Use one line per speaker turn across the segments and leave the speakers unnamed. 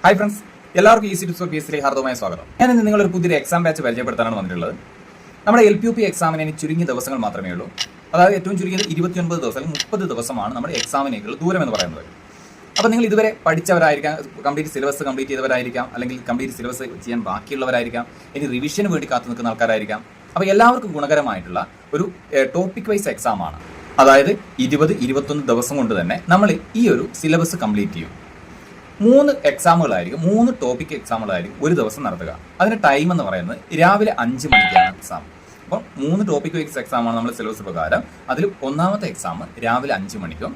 Hi friends, എല്ലാവർക്കും easy tips four PSC ഹാർദവമായ സ്വാഗതം. ഞാൻ ഇന്ന് നിങ്ങളൊരു പുതിയൊരു എക്സാം ബാച്ച് പരിചയപ്പെടുത്താനാണ് വന്നിട്ടുള്ളത്. നമ്മുടെ LPUP എക്സാമിന് ഇനി ചുരുങ്ങിയ ദിവസങ്ങൾ മാത്രമേ ഉള്ളൂ. അതായത് ഏറ്റവും ചുരുങ്ങിയത് 29 ദിവസം അല്ലെങ്കിൽ 30 ദിവസമാണ് നമ്മുടെ എക്സാമിനേക്കുള്ള ദൂരം എന്ന് പറയുന്നത്. അപ്പോൾ നിങ്ങൾ ഇതുവരെ പഠിച്ചവരായിരിക്കാം, കംപ്ലീറ്റ് സിലബസ് കംപ്ലീറ്റ് ചെയ്തവരായിരിക്കാം, അല്ലെങ്കിൽ കംപ്ലീറ്റ് സിലബസ് ചെയ്യാൻ ബാക്കിയുള്ളവരായിരിക്കാം, ഇനി റിവിഷന് വേണ്ടി കാത്തു നിൽക്കുന്ന ആൾക്കാരായിരിക്കാം. അപ്പോൾ എല്ലാവർക്കും ഗുണകരമായിട്ടുള്ള ഒരു ടോപ്പിക് വൈസ് എക്സാമാണ്. അതായത് 20-21 ദിവസം കൊണ്ട് തന്നെ നമ്മൾ ഈ ഒരു സിലബസ് കംപ്ലീറ്റ് ചെയ്യും. 3 എക്സാമുകളായിരിക്കും, 3 ടോപ്പിക് എക്സാമുകളായിരിക്കും ഒരു ദിവസം നടത്തുക. അതിന്റെ ടൈം എന്ന് പറയുന്നത് രാവിലെ 5 മണിക്കാണ് എക്സാം. അപ്പം 3 ടോപ്പിക് വൈസ് എക്സാമാണ് നമ്മുടെ സിലബസ് പ്രകാരം. അതിൽ ഒന്നാമത്തെ എക്സാം രാവിലെ 5 മണിക്കും,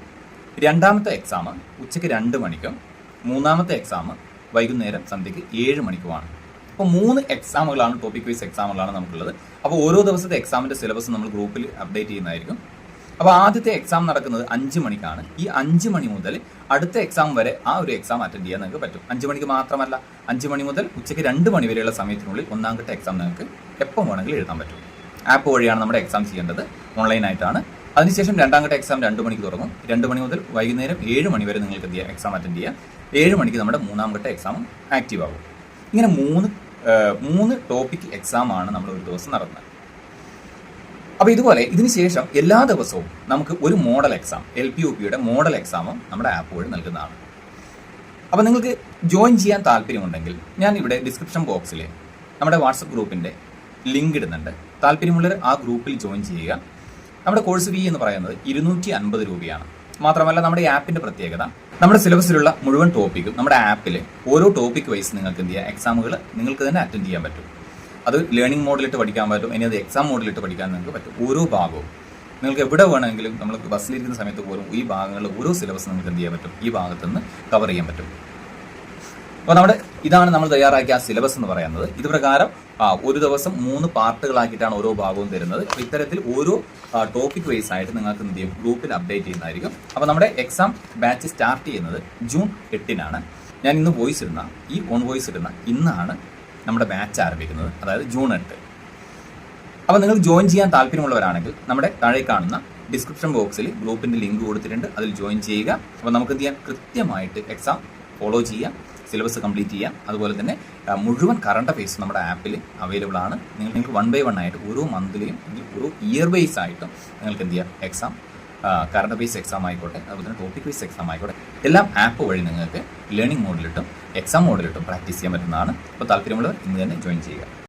രണ്ടാമത്തെ എക്സാം ഉച്ചയ്ക്ക് 2 മണിക്കും, മൂന്നാമത്തെ എക്സാം വൈകുന്നേരം സന്ധ്യയ്ക്ക് 7 മണിക്കുമാണ്. അപ്പോൾ 3 എക്സാമുകളാണ്, ടോപ്പിക് വൈസ് എക്സാമുകളാണ് നമുക്കുള്ളത്. അപ്പോൾ ഓരോ ദിവസത്തെ എക്സാമിന്റെ സിലബസ് നമ്മൾ ഗ്രൂപ്പിൽ അപ്ഡേറ്റ് ചെയ്യുന്നതായിരിക്കും. അപ്പോൾ ആദ്യത്തെ എക്സാം നടക്കുന്നത് 5 മണിക്കാണ്. ഈ 5 മണി മുതൽ അടുത്ത എക്സാം വരെ ആ ഒരു എക്സാം അറ്റൻഡ് ചെയ്യാൻ നിങ്ങൾക്ക് പറ്റും. 5 മണിക്ക് മാത്രമല്ല, 5 മണി മുതൽ ഉച്ചയ്ക്ക് 2 മണി വരെയുള്ള സമയത്തിനുള്ളിൽ ഒന്നാം ഘട്ട എക്സാം നിങ്ങൾക്ക് എപ്പോൾ വേണമെങ്കിലും എഴുതാൻ പറ്റും. ആപ്പ് വഴിയാണ് നമ്മുടെ എക്സാം ചെയ്യേണ്ടത്, ഓൺലൈനായിട്ടാണ്. അതിനുശേഷം രണ്ടാം ഘട്ട എക്സാം 2 മണിക്ക് തുടങ്ങും. 2 മണി മുതൽ വൈകുന്നേരം 7 മണി വരെ നിങ്ങൾക്ക് എന്ത് ചെയ്യാം, എക്സാം അറ്റൻഡ് ചെയ്യാം. 7 മണിക്ക് നമ്മുടെ മൂന്നാം ഘട്ട എക്സാമും ആക്റ്റീവ് ആകും. ഇങ്ങനെ മൂന്ന് ടോപ്പിക് എക്സാമാണ് നമ്മൾ ഒരു ദിവസം നടത്തുന്നത്. അപ്പോൾ ഇതുപോലെ ഇതിനുശേഷം എല്ലാ ദിവസവും നമുക്ക് ഒരു മോഡൽ എക്സാം, LPUPയുടെ മോഡൽ എക്സാമും നമ്മുടെ ആപ്പ് വഴി നൽകുന്നതാണ്. അപ്പോൾ നിങ്ങൾക്ക് ജോയിൻ ചെയ്യാൻ താല്പര്യമുണ്ടെങ്കിൽ ഞാൻ ഇവിടെ ഡിസ്ക്രിപ്ഷൻ ബോക്സിൽ നമ്മുടെ വാട്സപ്പ് ഗ്രൂപ്പിൻ്റെ ലിങ്ക് ഇടുന്നുണ്ട്. താല്പര്യമുള്ളവർ ആ ഗ്രൂപ്പിൽ ജോയിൻ ചെയ്യുക. നമ്മുടെ കോഴ്സ് ഫീ എന്ന് പറയുന്നത് 250 രൂപയാണ്. മാത്രമല്ല നമ്മുടെ ഈ ആപ്പിൻ്റെ പ്രത്യേകത, നമ്മുടെ സിലബസിലുള്ള മുഴുവൻ ടോപ്പിക്കും നമ്മുടെ ആപ്പിൽ ഓരോ ടോപ്പിക് വൈസ് നിങ്ങൾക്ക് എന്ത് ചെയ്യുക, എക്സാമുകൾ നിങ്ങൾക്ക് തന്നെ അറ്റൻഡ് ചെയ്യാൻ പറ്റും. അത് ലേണിംഗ് മോഡിലിട്ട് പഠിക്കാൻ പറ്റും, ഇനി അത് എക്സാം മോഡിലിട്ട് പഠിക്കാൻ നിങ്ങൾക്ക് പറ്റും. ഓരോ ഭാഗവും നിങ്ങൾക്ക് എവിടെ വേണമെങ്കിലും, നമ്മൾ ബസ്സിലിരിക്കുന്ന സമയത്ത് പോലും ഈ ഭാഗങ്ങളിൽ ഓരോ സിലബസ് നിങ്ങൾക്ക് എന്ത് ചെയ്യാൻ പറ്റും, ഈ ഭാഗത്ത് നിന്ന് കവർ ചെയ്യാൻ പറ്റും. അപ്പോൾ ഇതാണ് നമ്മൾ തയ്യാറാക്കിയ ആ സിലബസ് എന്ന് പറയുന്നത്. ഇത് പ്രകാരം ഒരു ദിവസം 3 പാർട്ടുകളാക്കിയിട്ടാണ് ഓരോ ഭാഗവും തരുന്നത്. അപ്പോൾ ഇത്തരത്തിൽ ഓരോ ടോപ്പിക് വൈസ് ആയിട്ട് നിങ്ങൾക്ക് എന്ത് ചെയ്യും, ഗ്രൂപ്പിൽ അപ്ഡേറ്റ് ചെയ്യുന്നതായിരിക്കും. അപ്പോൾ നമ്മുടെ എക്സാം ബാച്ച് സ്റ്റാർട്ട് ചെയ്യുന്നത് ജൂൺ 8-നാണ്. ഞാൻ ഇന്ന് വോയിസ് ഇടുന്ന, ഈ ഓൺ വോയിസ് ഇടുന്ന ഇന്നാണ് നമ്മുടെ ബാച്ച് ആരംഭിക്കുന്നത്, അതായത് ജൂൺ 8. അപ്പോൾ നിങ്ങൾ ജോയിൻ ചെയ്യാൻ താല്പര്യമുള്ളവരാണെങ്കിൽ നമ്മുടെ താഴെ കാണുന്ന ഡിസ്ക്രിപ്ഷൻ ബോക്സിൽ ഗ്രൂപ്പിൻ്റെ ലിങ്ക് കൊടുത്തിട്ടുണ്ട്, അതിൽ ജോയിൻ ചെയ്യുക. അപ്പോൾ നമുക്ക് എന്ത് ചെയ്യാം, കൃത്യമായിട്ട് എക്സാം ഫോളോ ചെയ്യാം, സിലബസ് കംപ്ലീറ്റ് ചെയ്യാം. അതുപോലെ തന്നെ മുഴുവൻ കറണ്ട് അഫയേഴ്സ് നമ്മുടെ ആപ്പിൽ അവൈലബിൾ ആണ്. നിങ്ങൾക്ക് 1 by 1 ആയിട്ട് ഓരോ മന്ത്ലിയും ഓരോ ഇയർ വൈസ് ആയിട്ടും നിങ്ങൾക്ക് എന്ത് ചെയ്യാം, എക്സാം കറണ്ട് അഫയേഴ്സ് എക്സാം ആയിക്കോട്ടെ, അതുപോലെ തന്നെ ടോപ്പിക് വൈസ് എക്സാം ആയിക്കോട്ടെ, എല്ലാം ആപ്പ് വഴി നിങ്ങൾക്ക് ലേണിംഗ് മോഡിലിട്ടും എക്സാം മോഡിലിട്ടും പ്രാക്ടീസ് ചെയ്യാൻ പറ്റുന്നതാണ്. അപ്പോൾ താല്പര്യമുള്ളവർ ഇന്ന് തന്നെ ജോയിൻ ചെയ്യുക.